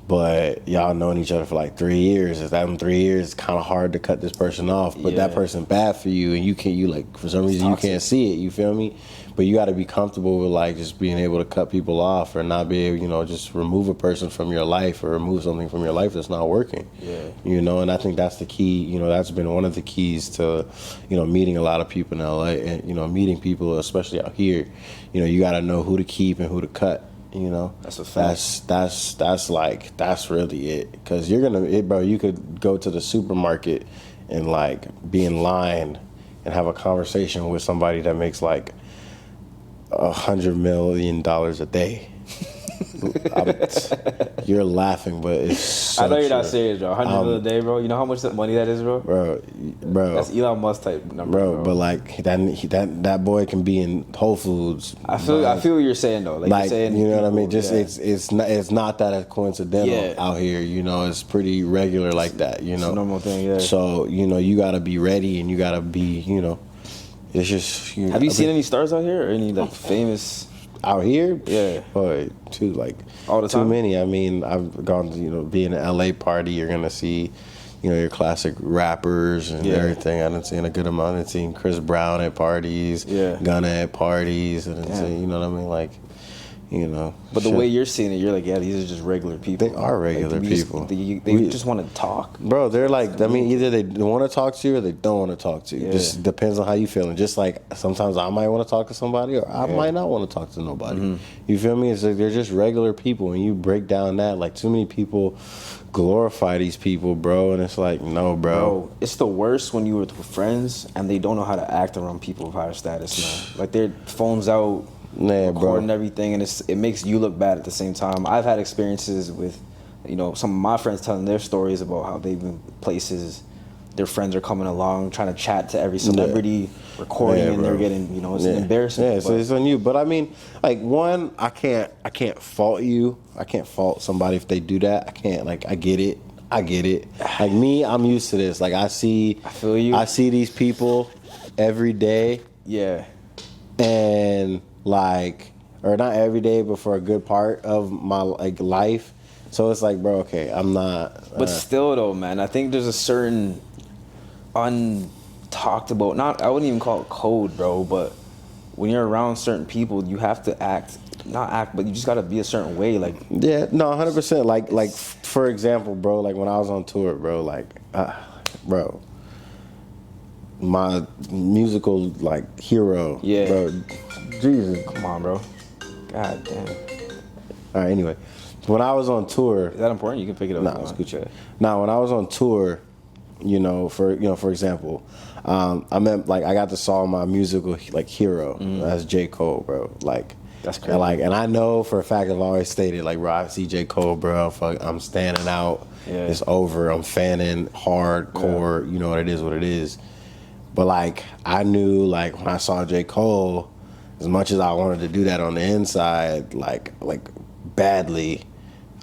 but y'all known each other for like 3 years. If that in 3 years, it's kind of hard to cut this person off. But that person bad for you, and for some reason you can't see it. You feel me? But you got to be comfortable with like just being able to cut people off, or not be able, just remove a person from your life, or remove something from your life that's not working. Yeah. And I think that's the key. That's been one of the keys to, meeting a lot of people in LA, and meeting people, especially out here. You got to know who to keep and who to cut. That's a fact. That's really it. Because you could go to the supermarket and like be in line and have a conversation with somebody that makes like $100 million a day. You're laughing, but it's so I know you're true. not serious, bro. 100 million a day, bro. You know how much money that is, bro? Bro. That's Elon Musk type number, bro. But like that boy can be in Whole Foods. I feel what you're saying though. Like you're saying, you know what I mean? Just it's not that coincidental out here. It's pretty regular like that. It's a normal thing. Yeah. So you gotta be ready, and you gotta be It's just. Have you seen any stars out here, or any like famous? Out here? Yeah. Boy, all the time? Too many. I mean, I've gone to, be in an LA party, you're going to see, your classic rappers and everything. I done seen a good amount. I've seen Chris Brown at parties, Gunna at parties, and you know what I mean? Like, But the way you're seeing it, you're like, these are just regular people. They are regular people. They just want to talk. Bro, they're like, either they want to talk to you or they don't want to talk to you. Yeah. Just depends on how you feeling. Just like sometimes I might want to talk to somebody, or I might not want to talk to nobody. You feel me? It's like they're just regular people. And you break down that, like too many people glorify these people, bro. And it's like, no, bro. It's the worst when you were with friends and they don't know how to act around people of higher status now. Like their phones out. Recording everything, and it makes you look bad at the same time. I've had experiences with, some of my friends telling their stories about how they've been places, their friends are coming along trying to chat to every celebrity, recording, and they're getting, it's embarrassing. Yeah, so it's on you. But I mean, like one, I can't fault you. I can't fault somebody if they do that. I can't. Like I get it. Like me, I'm used to this. Like I feel you. I see these people every day. Yeah. And or not every day, but for a good part of my life. So it's like, bro, okay, I'm not. But still, though, man, I think there's a certain untalked about. I wouldn't even call it code, bro. But when you're around certain people, you have to but you just gotta be a certain way, like. Yeah, no, 100%. Like for example, bro, like when I was on tour, bro, bro. My musical hero, bro. Jesus, come on, bro. God damn. All right. Anyway, when I was on tour, is that important? You can pick it up. No, it's good. Now, when I was on tour, for example, I meant I got to saw my musical hero. That's J. Cole, bro. That's crazy. And I know for a fact I've always stated bro, I see J. Cole, bro. I'm standing out. Yeah. It's over. I'm fanning hardcore. Yeah. You know what it is. But I knew when I saw J. Cole, as much as I wanted to do that on the inside, badly,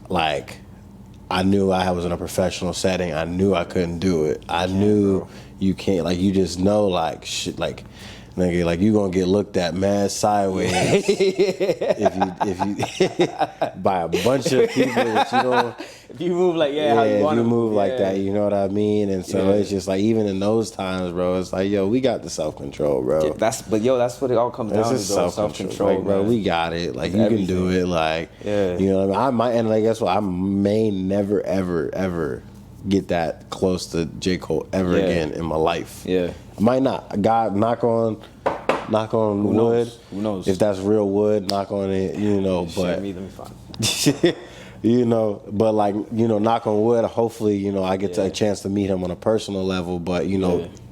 I knew I was in a professional setting. I knew I couldn't do it. I knew bro. You can't, you just know shit, nigga, you gonna get looked at mad sideways if you by a bunch of people that you don't. If you move how you want to move like that, you know what I mean? And so it's just even in those times, bro, it's we got the self-control, bro. That's what it all comes down to, self-control, bro. We got it. You can do it, you know what I mean? And guess what? I may never, ever, ever get that close to J. Cole ever again in my life. Yeah. I might not. God, knock on Who wood. Who knows? If that's real wood, knock on it, but... Let me find. But knock on wood, hopefully, I get a chance to meet him on a personal level, but,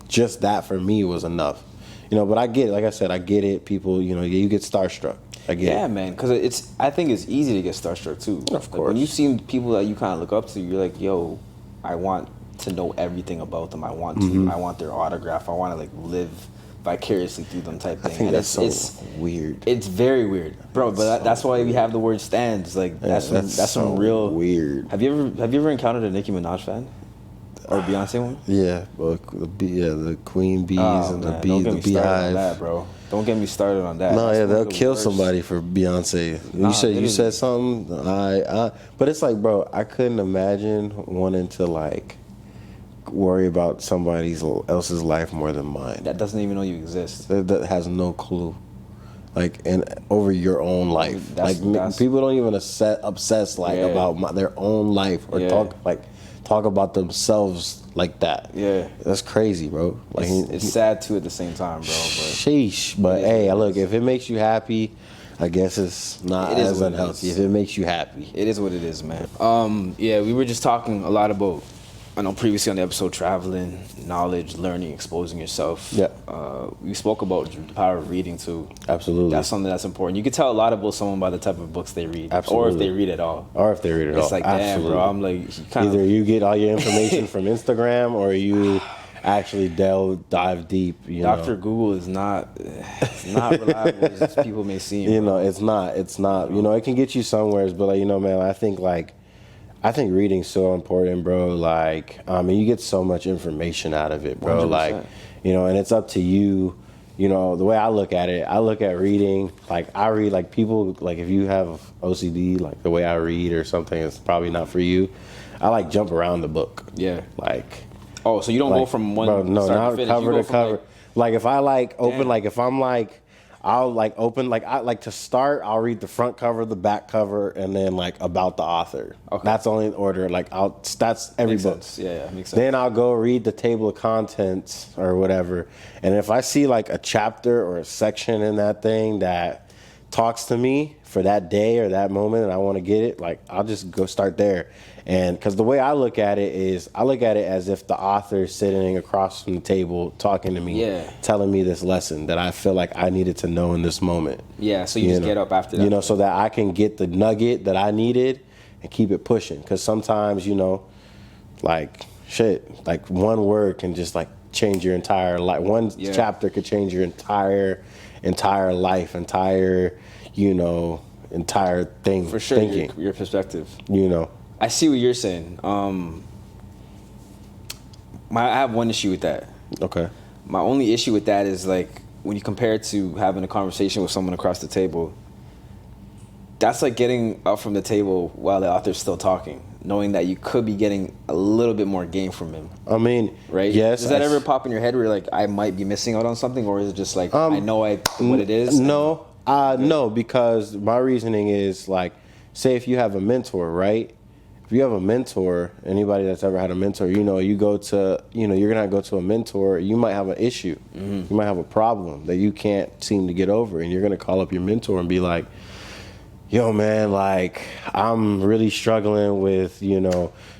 just that for me was enough. But I get it. Like I said, I get it. People, you get starstruck. I get it. Yeah, man, because I think it's easy to get starstruck, too. Of course. When you see people that you kind of look up to, you're like, yo, I want to know everything about them. I want their autograph. I want to, live vicariously through them type thing. I think And that's it's weird. It's very weird, bro. But that's why we have the word stands. Like that's so some real weird. Have you ever encountered a Nicki Minaj fan or Beyonce one? Yeah, but the queen bees and Man, the don't get the me started on beehive. that, bro. Don't get me started on that. No, That's yeah, one they'll of the kill worst. somebody for Beyonce. Nah, you said literally. something. But it's like, bro, I couldn't imagine wanting to like worry about somebody else's life more than mine. That doesn't even know you exist. That has no clue, like, and over your own life. That's- People don't even obsess like Yeah. about their own life or Yeah. talk about themselves like that. Yeah. That's crazy, bro. Like, It's sad too at the same time, bro. But sheesh. But It is hey, what it look, is. if it makes you happy, I guess it's not It is as what it unhealthy. is. If it makes you happy. it is what it is, man. Yeah, we were just talking a lot about, I know previously on the episode, traveling, knowledge, learning, exposing yourself. Yeah. We spoke about the power of reading too. Absolutely. That's something that's important. You can tell a lot about someone by the type of books they read, or if Absolutely. they read at all. Or if they read it all. It's like, damn, Absolutely. bro. I'm like, Either you get all your information from Instagram or you actually dive deep. Dr. Google is not reliable as people may seem. You bro. know, it's not. You know, it can get you somewheres, but like, man, I think reading's so important, bro. Like, I mean, you get so much information out of it, bro. 100%. Like, and it's up to you. The way I look at it, I look at reading, like, I read, like, people, like, if you have OCD, like, the way I read or something, it's probably not for you. I, like, jump around the book. Yeah. Like, Oh, so you don't go like, from one bro, no, start not to finish. cover You go to from, cover. Like, if I, like, open, Damn. like, if I'm, like, I'll, like, open, like, I like to start, I'll read the front cover, the back cover, and then, like, about the author. Okay. That's only in order. Like, that's every Makes book. sense. Yeah, makes sense. Then I'll go read the table of contents or whatever. And if I see, like, a chapter or a section in that thing that talks to me for that day or that moment and I want to get it, like, I'll just go start there. And because the way I look at it is, I look at it as if the author's sitting across from the table talking to me, Yeah. telling me this lesson that I feel like I needed to know in this moment. Yeah, so you just get up after that. So that I can get the nugget that I needed and keep it pushing. Because sometimes, like, shit, like one word can just, like, change your entire life. One chapter could change your entire life, entire thing. For sure, thinking. your perspective. I I see what you're saying. I have one issue with that. Okay. My only issue with that is, like, when you compare it to having a conversation with someone across the table, that's like getting up from the table while the author's still talking, knowing that you could be getting a little bit more game from him. I mean, Right? yes. Does that ever pop in your head where you're like, I might be missing out on something? Or is it just like, I know what it is? No, no, because my reasoning is, like, say if you have a mentor, right? If you have a mentor, anybody that's ever had a mentor, you go to, you're gonna go to a mentor, you might have an issue, you might have a problem that you can't seem to get over, and you're gonna call up your mentor and be like, yo, man, like, I'm really struggling with,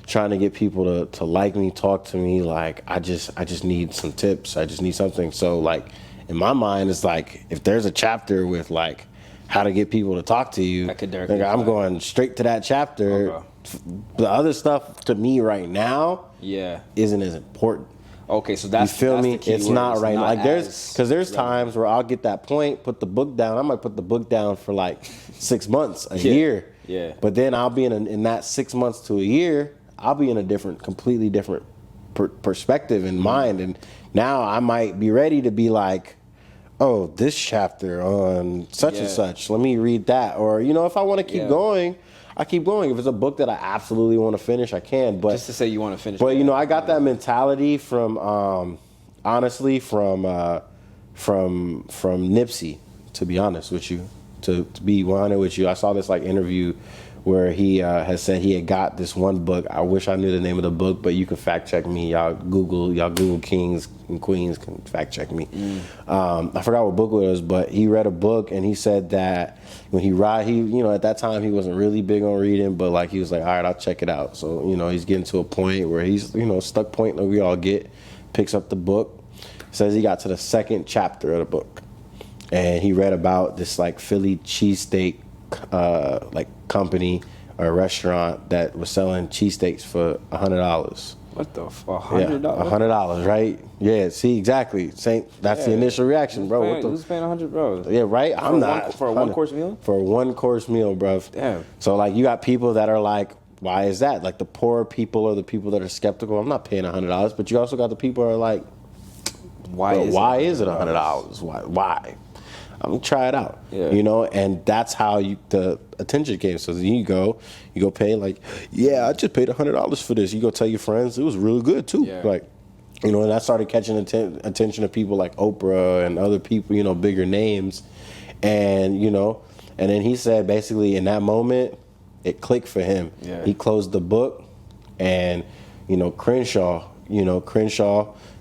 trying to get people to like me, talk to me. Like, I just need some tips. I just need something. So, like, in my mind, it's like, if there's a chapter with, like, how to get people to talk to you, That could directly I'm apply. going straight to that chapter. Okay. The other stuff to me right now Yeah. isn't as important. Okay, so You that's feel that's me? the key It's word. not It's right. not Like, there's relevant. times where I'll get that point, put the book down. I might put the book down for like 6 months, a Yeah. year. Yeah. But then I'll be in that 6 months to a year, I'll be in a completely different perspective in mind, and now I might be ready to be like, oh, this chapter on such and such. Let me read that. Or if I want to keep going, I keep going. If it's a book that I absolutely want to finish, I can. But Just to say you want to finish. but I got that mentality from honestly from Nipsey, to be honest with you. To be 100 with you, I saw this like interview where he has said he had got this one book. I wish I knew the name of the book, but you can fact check me. Y'all Google Kings and Queens can fact check me. I forgot what book it was, but he read a book and he said that when he at that time he wasn't really big on reading, but like he was like, all right, I'll check it out. So he's getting to a point where he's stuck point like we all get, picks up the book, says he got to the second chapter of the book, and he read about this like Philly cheesesteak like company or a restaurant that was selling cheesesteaks for $100. What the $100? $100, right? Yeah, see, exactly. That's the initial reaction, bro. Who's paying 100, bro? Yeah, right? I'm not. For a one-course meal? For a one-course meal, bro. Damn. So, like, you got people that are like, why is that? Like, the poor people or the people that are skeptical, I'm not paying $100. But you also got the people that are like, why is it $100? Why? I'm gonna try it out, you know, and that's how the attention came. So then you go pay, like, I just paid $100 for this. You go tell your friends it was really good too, like, you know, and I started catching attention of people like Oprah and other people, you know, bigger names, and you know, and then he said basically in that moment it clicked for him. He closed the book, and you know, Crenshaw.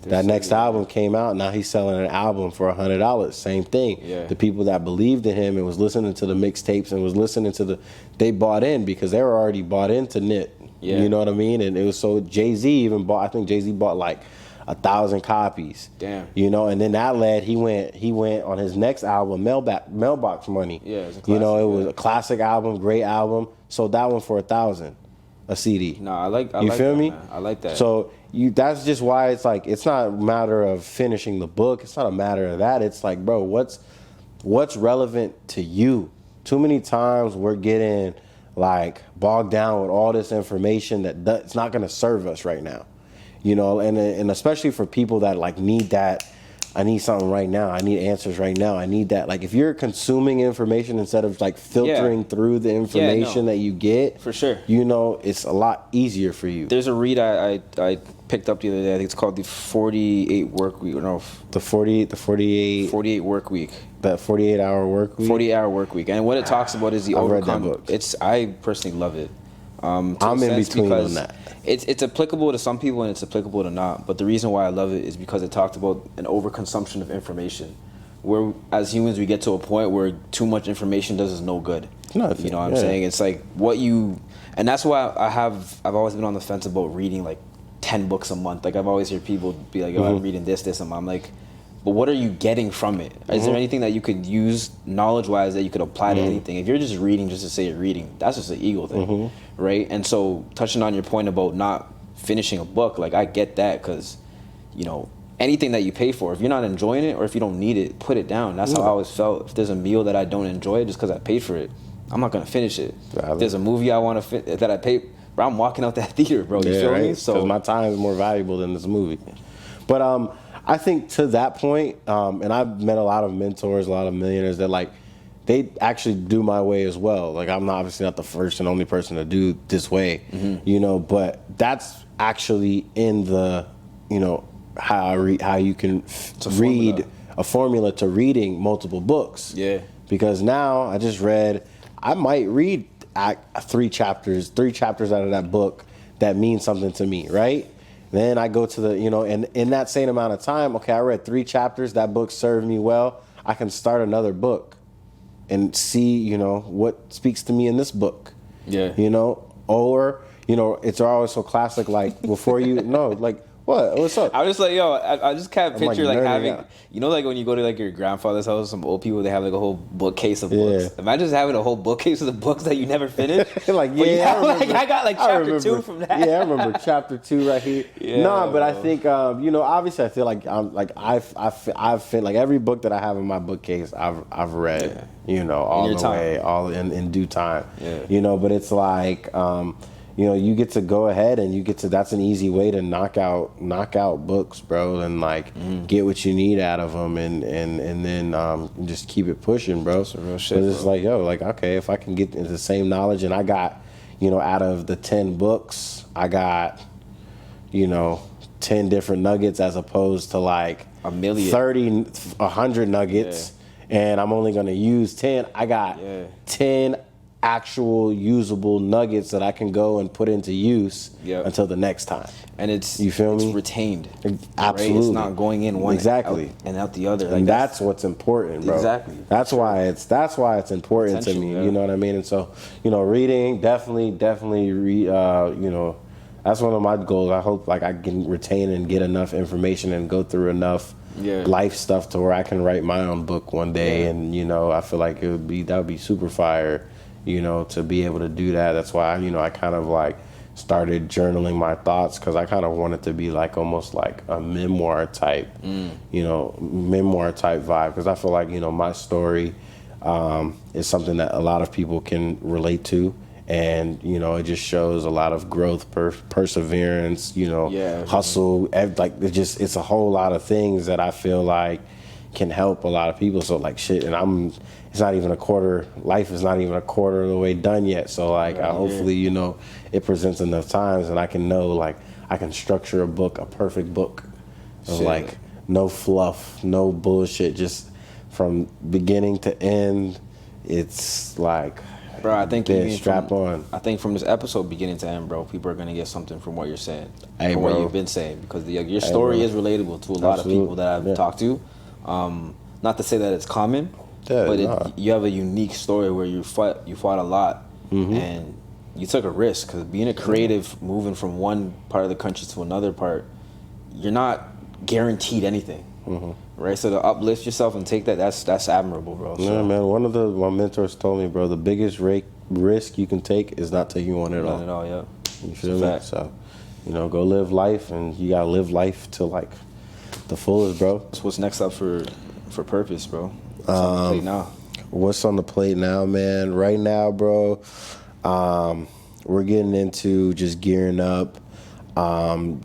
That next album came out. Now he's selling an album for $100. Same thing. The people that believed in him and was listening to the mixtapes and was listening to they bought in because they were already bought into Nit. You know what I mean? And it was so Jay-Z even bought. I think Jay-Z bought like 1,000 copies. Damn. You know, and then that led he went on his next album, Mailbox Money. It's a classic, you know, it was a classic album, great album. Sold that one for 1,000 a CD. No, I like you feel that, me? Man. I like that. So that's just why it's like it's not a matter of finishing the book. It's not a matter of that. It's like, bro, what's relevant to you? Too many times we're getting like bogged down with all this information that's not going to serve us right now. You know, and especially for people that like need that. I need something right now. I need answers right now. I need that. Like if you're consuming information instead of like filtering through the information that you get, for sure, you know, it's a lot easier for you. There's a read I picked up the other day. I think it's called the 48 work week. No, the 48 work week. That 48-hour work week. 48-hour work week. And what it talks about is the overcome. Read that book. I personally love it. I'm in between on that. It's applicable to some people and it's applicable to not. But the reason why I love it is because it talked about an overconsumption of information. Where as humans we get to a point where too much information does us no good. Nothing. You know what I'm saying? It's like and that's why I've always been on the fence about reading like 10 books a month. Like I've always heard people be like, I'm reading this, and I'm like, but what are you getting from it? Is there anything that you could use knowledge-wise that you could apply to anything? If you're just reading just to say you're reading, that's just an ego thing, right? And so touching on your point about not finishing a book, like I get that because, you know, anything that you pay for, if you're not enjoying it or if you don't need it, put it down. That's how I always felt. If there's a meal that I don't enjoy just because I paid for it, I'm not going to finish it. If there's a movie I want to that I pay, bro, I'm walking out that theater, bro. You feel me? So my time is more valuable than this movie. But I think to that point, and I've met a lot of mentors, a lot of millionaires that like, they actually do my way as well. Like I'm obviously not the first and only person to do this way, you know, but that's actually in the, you know, how you can read a formula to reading multiple books. Yeah. Because now I might read 3 chapters out of that book that means something to me, right? Then I go to the, you know, and in that same amount of time, okay, I read 3 chapters, that book served me well. I can start another book and see, you know, what speaks to me in this book. Yeah. You know, or, you know, it's always so classic, like before you, no, like, what's up? I was just like, yo, I just can't picture like having, you know, like when you go to like your grandfather's house, some old people, they have like a whole bookcase of books. Imagine just having a whole bookcase of the books that you never finished. Like, I got like chapter 2 from that. Yeah, I remember chapter 2 right here. No, but I think, you know, obviously I feel like I've like every book that I have in my bookcase, I've read, you know, all the way, all in due time. Yeah. You know, but it's like, you know, you get to go ahead and that's an easy way to knock out books, bro, and like get what you need out of them and then just keep it pushing, bro. That's real shit, but it's like, yo, like, okay, if I can get the same knowledge and I got, you know, out of the 10 books, I got, you know, 10 different nuggets as opposed to like a million, 30, 100 nuggets, and I'm only going to use 10. I got 10 actual usable nuggets that I can go and put into use until the next time. And it's retained. Absolutely. Right? It's not going in one and out the other. Like and that's what's important, bro. Exactly. That's why it's important to me. You know what I mean? And so, you know, reading, definitely read, you know, that's one of my goals. I hope like I can retain and get enough information and go through enough life stuff to where I can write my own book one day. And, you know, I feel like that would be super fire, you know, to be able to do that. That's why, you know, I kind of like started journaling my thoughts, because I kind of wanted to be like almost like a memoir type, memoir type vibe, because I feel like, my story is something that a lot of people can relate to. And, it just shows a lot of growth, perseverance, hustle. It's a whole lot of things that I feel like can help a lot of people. So like shit, and it's not even a quarter, life is not even a quarter of the way done yet. So like, hopefully, it presents enough times and I can know, like, I can structure a perfect book of like no fluff, no bullshit, just from beginning to end. It's like, bro, I think strap on. I think from this episode beginning to end, bro, people are gonna get something from what you're saying, from what you've been saying, because your story is relatable to a lot of people that I've talked to. Not to say that it's common, but you have a unique story where you fought a lot, and you took a risk, because being a creative, moving from one part of the country to another part, you're not guaranteed anything. Right, so to uplift yourself and take that's admirable, bro. So. Yeah, man. One of my mentors told me, bro, the biggest risk you can take is not taking one at all. Not at all, yeah. You feel me? So, go live life, and you gotta live life to like the fullest, bro. So what's next up for Purpose, bro? What's on the plate now? What's on the plate now, man? Right now, bro, we're getting into just gearing up.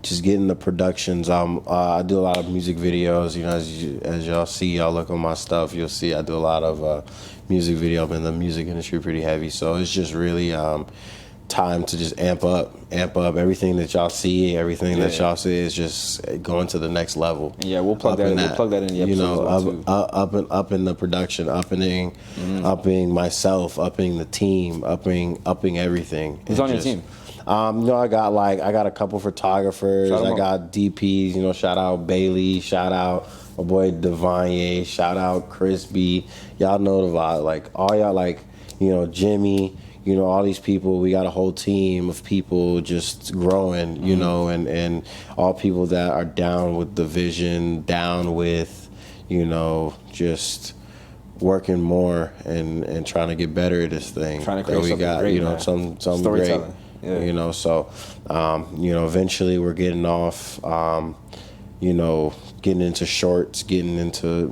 Just getting the productions. I do a lot of music videos. As y'all see, y'all look on my stuff, you'll see I do a lot of music video. I'm in the music industry pretty heavy, so it's just really time to just amp up everything that y'all see. Everything that y'all see is just going to the next level. Yeah, we'll plug that in. We'll plug that in the episode. Up in the production, upping myself, upping the team, upping everything. Who's on your team? I got a couple photographers. I got DPs. Shout out Bailey. Shout out my boy Devanye. Shout out Chris B. Y'all know the vibe. Like all y'all, like Jimmy. All these people. We got a whole team of people just growing. And all people that are down with the vision, down with just working more and trying to get better at this thing. Trying to create that we got. Great, something great. Yeah. So, eventually we're getting off, getting into shorts, getting into,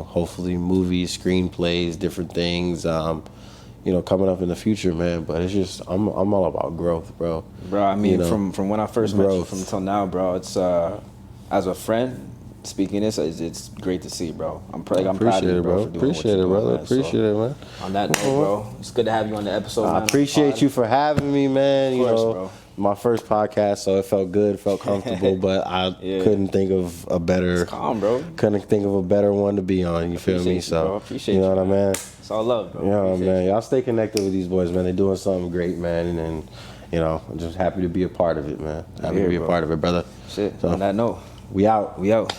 hopefully movies, screenplays, different things, coming up in the future, man. But it's just, I'm all about growth, bro. Bro, I mean, from when I first met you until now, bro, it's, as a friend, speaking this, it's great to see, bro. I'm proud of you, bro. Appreciate it, brother. Appreciate it, man. On that note, bro, it's good to have you on the episode. I appreciate you for having me, man. Of course, bro. My first podcast, so it felt good, felt comfortable, but I couldn't think of a better. It's calm, bro. Couldn't think of a better one to be on. You feel me? So appreciate you, know what I mean? It's all love, bro. Man. Y'all stay connected with these boys, man. They're doing something great, man, and I'm just happy to be a part of it, man. Happy to be a part of it, brother. Shit. So, on that note, we out. We out.